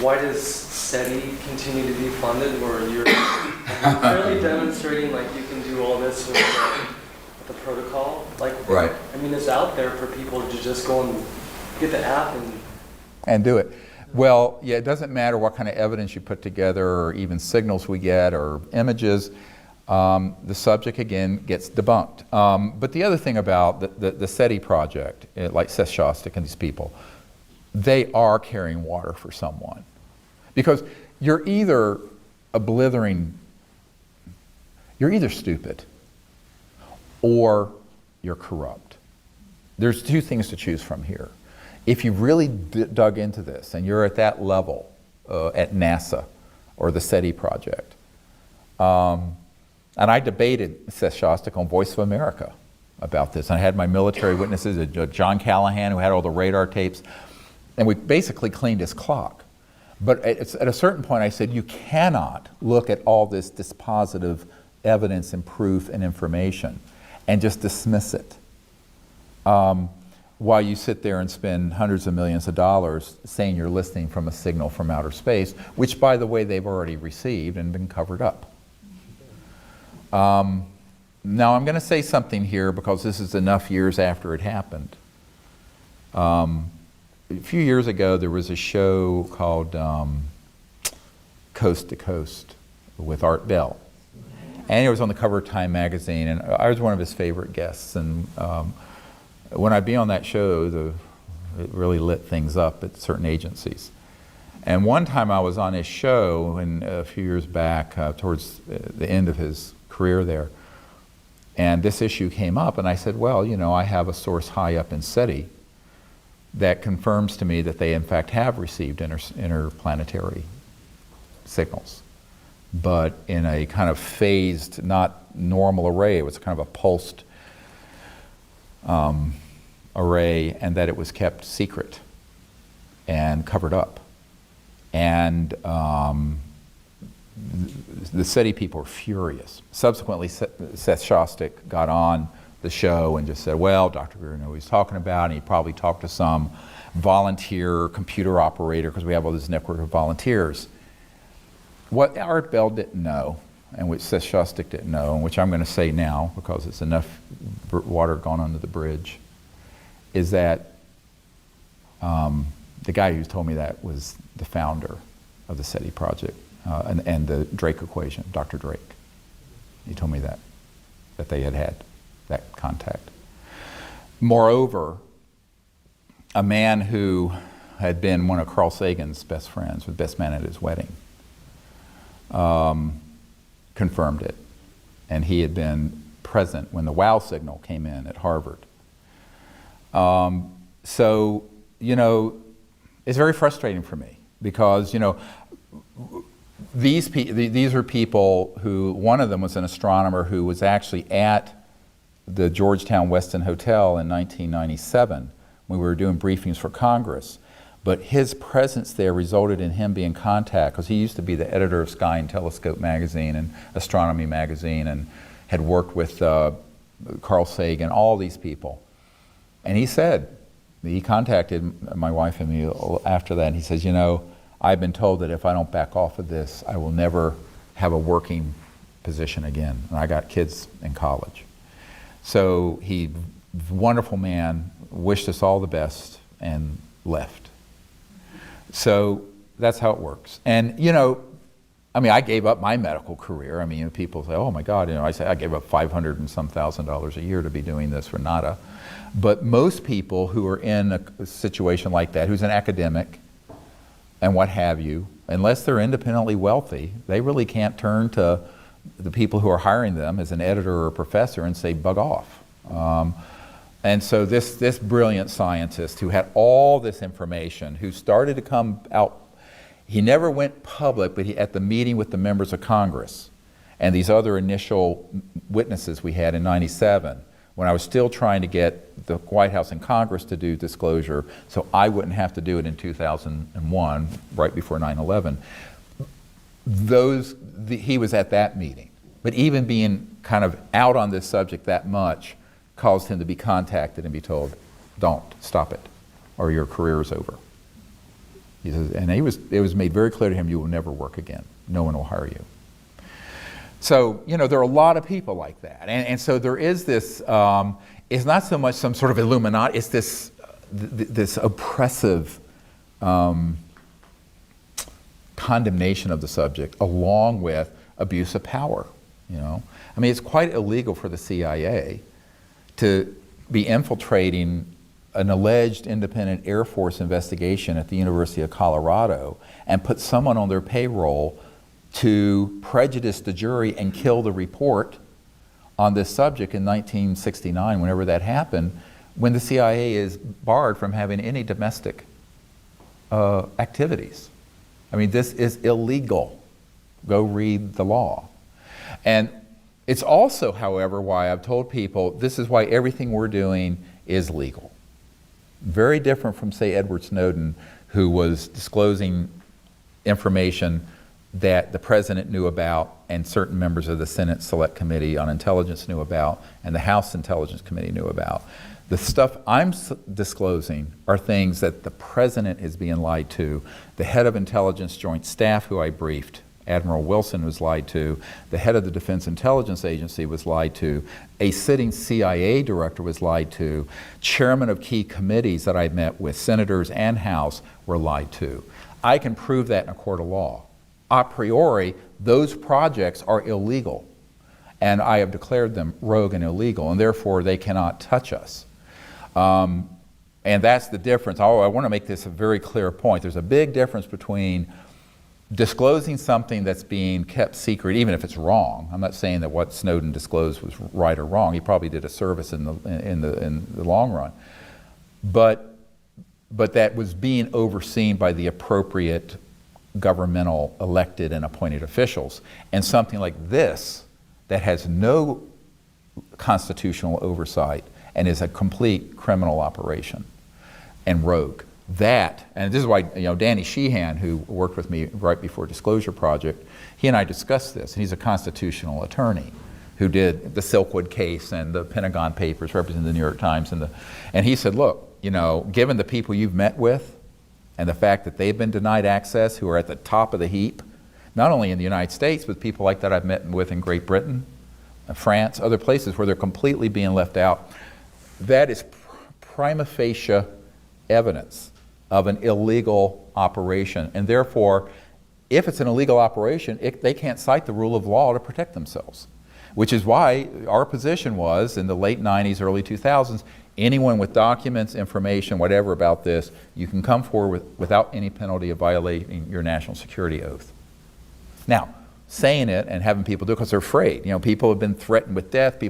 why does SETI continue to be funded, where you're clearly demonstrating like you can do all this with the protocol? Like, right. I mean, it's out there for people to just go and get the app and do it. Well, yeah, it doesn't matter what kind of evidence you put together or even signals we get or images. The subject, again, gets debunked. But the other thing about the SETI project, like Seth Shostak and these people, they are carrying water for someone. Because you're either you're either stupid or you're corrupt. There's two things to choose from here. If you really dug into this and you're at that level at NASA or the SETI project, and I debated Seth Shostak on Voice of America about this. I had my military witnesses, John Callahan, who had all the radar tapes, and we basically cleaned his clock. But at a certain point I said, you cannot look at all this dispositive evidence and proof and information and just dismiss it while you sit there and spend hundreds of millions of dollars saying you're listening from a signal from outer space, which, by the way, they've already received and been covered up. Now I'm going to say something here because this is enough years after it happened. A few years ago there was a show called Coast to Coast with Art Bell. And it was on the cover of Time magazine, and I was one of his favorite guests. And when I'd be on that show, it really lit things up at certain agencies. And one time I was on his show, and a few years back, towards the end of his career there, and this issue came up, and I said, well, you know, I have a source high up in SETI that confirms to me that they in fact have received interplanetary signals, but in a kind of phased, not normal array. It was kind of a pulsed array, and that it was kept secret and covered up. And the SETI people were furious. Subsequently, Seth Shostak got on the show and just said, well, Dr. Greer knew what he's talking about, and he probably talked to some volunteer computer operator, because we have all this network of volunteers. What Art Bell didn't know, and which Seth Shostak didn't know, and which I'm going to say now because it's enough water gone under the bridge, is that the guy who told me that was the founder of the SETI project and the Drake equation, Dr. Drake. He told me that they had that contact. Moreover, a man who had been one of Carl Sagan's best friends, was best man at his wedding, confirmed it. And he had been present when the WOW signal came in at Harvard. So, you know, it's very frustrating for me because, you know, these are people who, one of them was an astronomer who was actually at the Georgetown Westin Hotel in 1997 when we were doing briefings for Congress. But his presence there resulted in him being contacted, because he used to be the editor of Sky and Telescope magazine and Astronomy magazine, and had worked with Carl Sagan, all these people. And he said, he contacted my wife and me after that, and he says, you know, I've been told that if I don't back off of this, I will never have a working position again. And I got kids in college. So he, wonderful man, wished us all the best and left. So that's how it works. And, you know, I mean, I gave up my medical career. I mean, you know, people say, oh my God, you know, I say I gave up $500 and some thousand a year to be doing this for nada. But most people who are in a situation like that, who's an academic and what have you, unless they're independently wealthy, they really can't turn to the people who are hiring them as an editor or a professor and say, bug off. And so this brilliant scientist who had all this information, who started to come out, he never went public, but at the meeting with the members of Congress and these other initial witnesses we had in '97, when I was still trying to get the White House and Congress to do disclosure so I wouldn't have to do it in 2001, right before 9/11, he was at that meeting. But even being kind of out on this subject that much caused him to be contacted and be told, don't, stop it, or your career is over. He says, and it was made very clear to him, you will never work again. No one will hire you. So, you know, there are a lot of people like that. And so there is this, it's not so much some sort of Illuminati, it's this oppressive condemnation of the subject along with abuse of power, you know. I mean, it's quite illegal for the CIA to be infiltrating an alleged independent Air Force investigation at the University of Colorado and put someone on their payroll to prejudice the jury and kill the report on this subject in 1969, whenever that happened, when the CIA is barred from having any domestic activities. I mean, this is illegal. Go read the law. And it's also, however, why I've told people this is why everything we're doing is legal. Very different from, say, Edward Snowden, who was disclosing information that the president knew about and certain members of the Senate Select Committee on Intelligence knew about and the House Intelligence Committee knew about. The stuff I'm disclosing are things that the president is being lied to, the head of Intelligence Joint Staff who I briefed, Admiral Wilson, was lied to, the head of the Defense Intelligence Agency was lied to, a sitting CIA director was lied to, chairman of key committees that I met with, senators and House, were lied to. I can prove that in a court of law. A priori, those projects are illegal, and I have declared them rogue and illegal, and therefore they cannot touch us. And that's the difference. I want to make this a very clear point. There's a big difference between disclosing something that's being kept secret, even if it's wrong. I'm not saying that what Snowden disclosed was right or wrong. He probably did a service in the long run, but that was being overseen by the appropriate governmental elected and appointed officials. And something like this that has no constitutional oversight and is a complete criminal operation and rogue. That, and this is why, you know, Danny Sheehan, who worked with me right before Disclosure Project, he and I discussed this, and he's a constitutional attorney who did the Silkwood case and the Pentagon Papers, representing the New York Times, and he said, look, you know, given the people you've met with and the fact that they've been denied access, who are at the top of the heap, not only in the United States, but people like that I've met with in Great Britain, France, other places where they're completely being left out, that is prima facie evidence of an illegal operation. And therefore, if it's an illegal operation, they can't cite the rule of law to protect themselves. Which is why our position was, in the late 90s, early 2000s, anyone with documents, information, whatever about this, you can come forward without any penalty of violating your national security oath. Now, saying it and having people do it because they're afraid. You know, people have been threatened with death,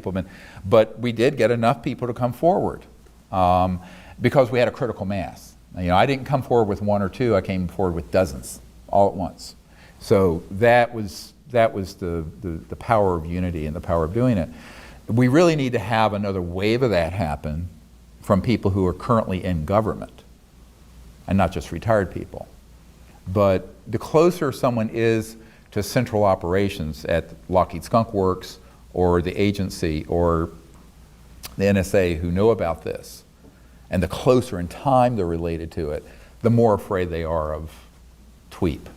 but we did get enough people to come forward because we had a critical mass. You know, I didn't come forward with one or two, I came forward with dozens, all at once. So that was the power of unity and the power of doing it. We really need to have another wave of that happen from people who are currently in government, and not just retired people. But the closer someone is to central operations at Lockheed Skunk Works or the agency or the NSA who know about this, and the closer in time they're related to it, the more afraid they are of TWEEP,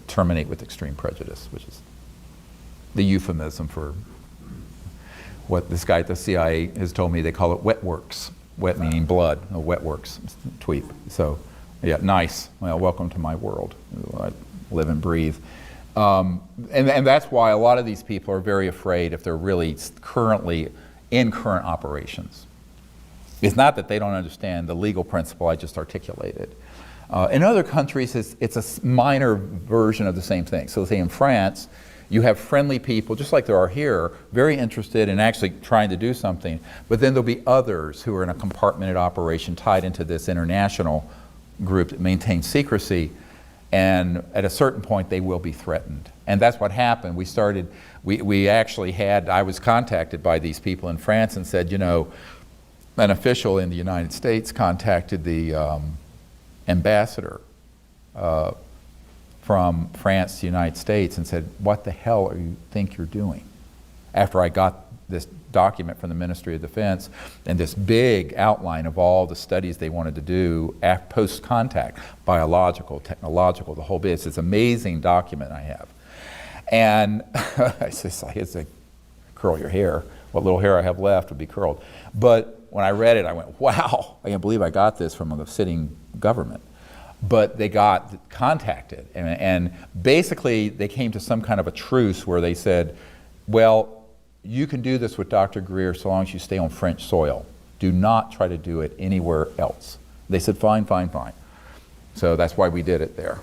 terminate with extreme prejudice, which is the euphemism for what this guy at the CIA has told me. They call it wet works. Wet meaning blood, wet works, TWEEP. So, yeah, nice. Well, welcome to my world. I live and breathe. And that's why a lot of these people are very afraid if they're really currently in current operations. It's not that they don't understand the legal principle I just articulated. In other countries, it's a minor version of the same thing. So say in France, you have friendly people, just like there are here, very interested in actually trying to do something, but then there'll be others who are in a compartmented operation tied into this international group that maintains secrecy, and at a certain point they will be threatened. And that's what happened. We actually had, I was contacted by these people in France and said, you know, an official in the United States contacted the ambassador from France to the United States and said, what the hell are you think you're doing? after I got this document from the Ministry of Defense and this big outline of all the studies they wanted to do post-contact, biological, technological, the whole bit. It's this amazing document I have. And it's just like, it's like, curl your hair. What little hair I have left would be curled. But when I read it, I went, wow, I can't believe I got this from the sitting government. But they got contacted, and basically they came to some kind of a truce where they said, well, you can do this with Dr. Greer so long as you stay on French soil. Do not try to do it anywhere else. They said, fine, fine, fine. So that's why we did it there.